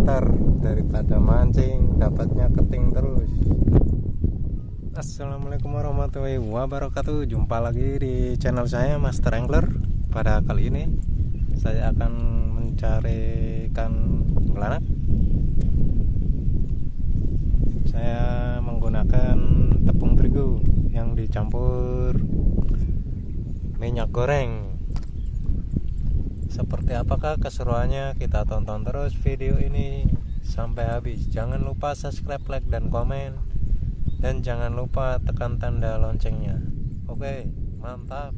sebentar daripada mancing dapatnya keting terus. Assalamualaikum warahmatullahi wabarakatuh. Jumpa lagi di channel saya Master Angler. Pada kali ini saya akan mencari ikan belanak. Saya menggunakan tepung terigu yang dicampur minyak goreng. Seperti apakah keseruannya? Kita tonton terus video ini sampai habis. Jangan lupa subscribe, like, dan komen. Dan jangan lupa tekan tanda loncengnya. Oke, mantap.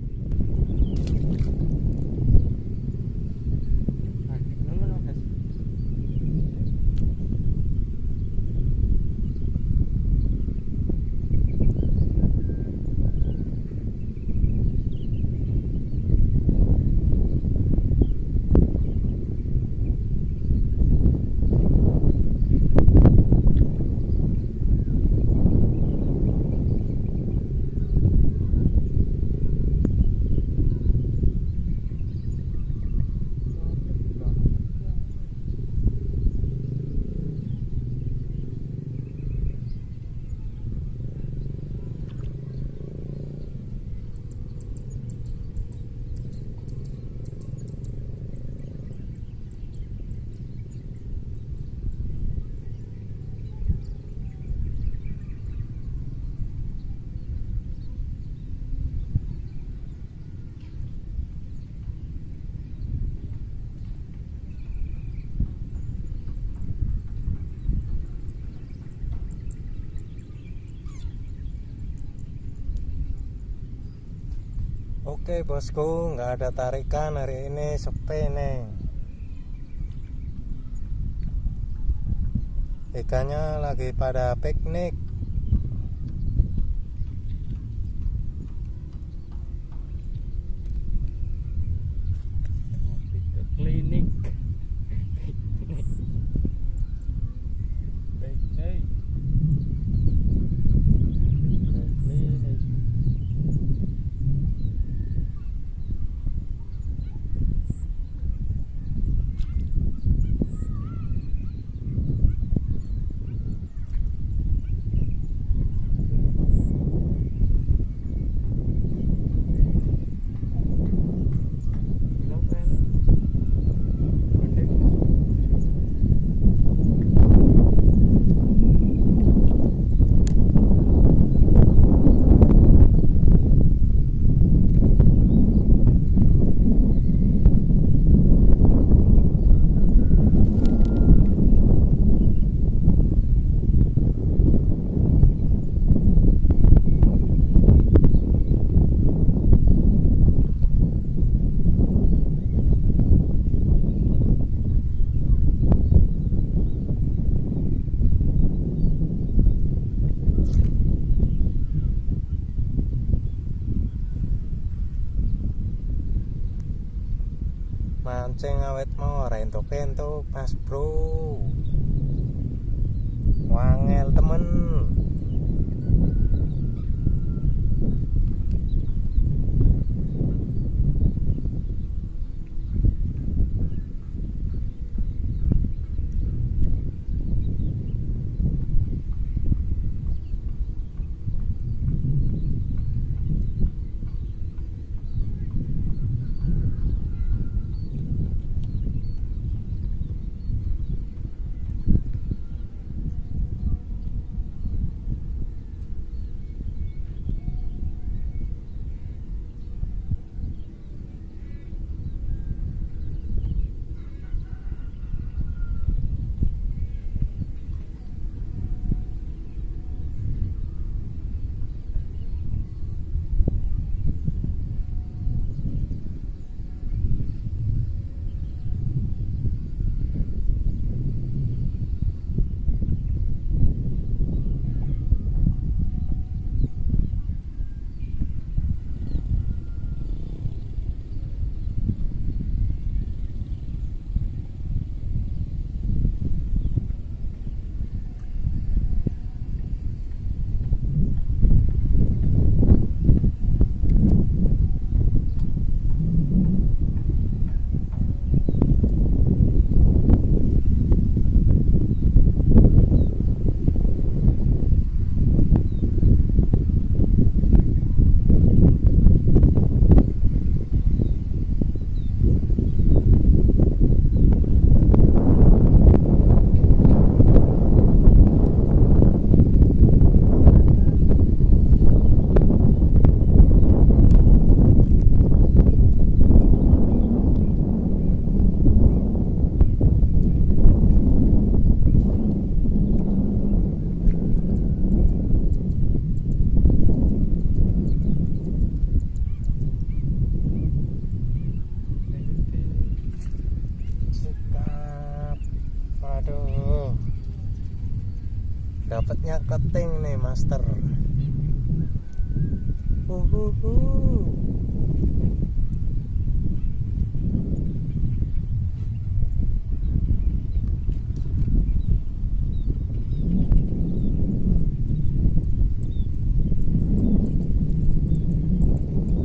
Oke bosku, nggak ada tarikan hari ini, sepi nih. Ikannya lagi pada piknik. Klinik. Mancing awet mau ora entuk-entuk Mas Bro. Wangel temen. Dapatnya keting nih master.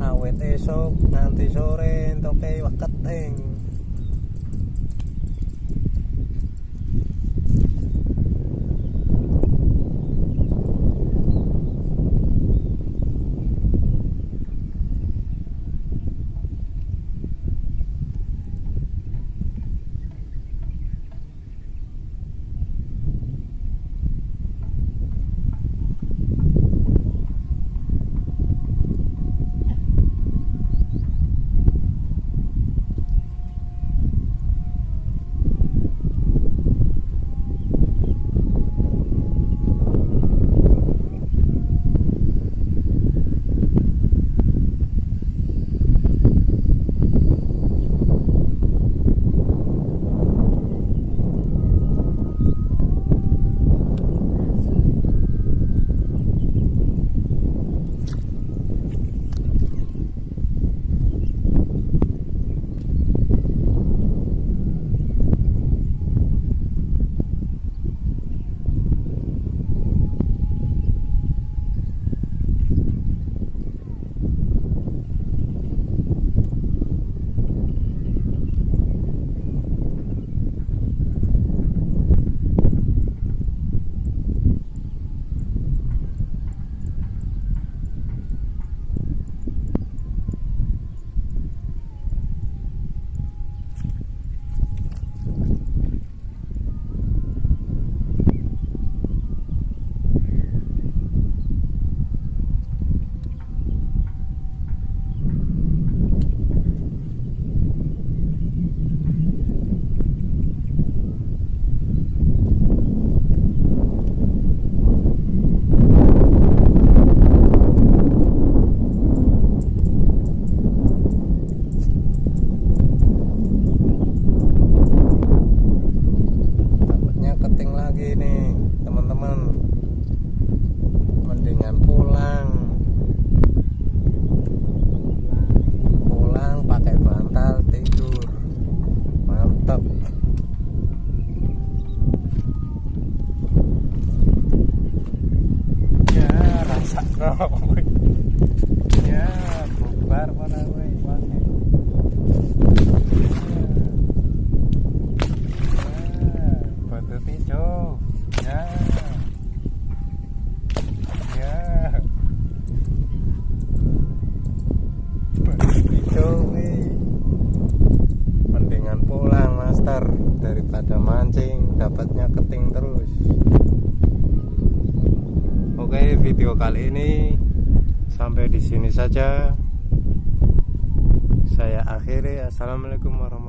Awet esok nganti sore entuk iwak keting. Ya, bubar mana gue pakai. Ya, batu hijau. Ya. Ya. Batu hijau nih. Mendingan pulang, master, daripada mancing dapatnya keting terus. Oke, video kali ini sampai di sini saja. Saya akhiri. Assalamualaikum warahmatullahi wabarakatuh.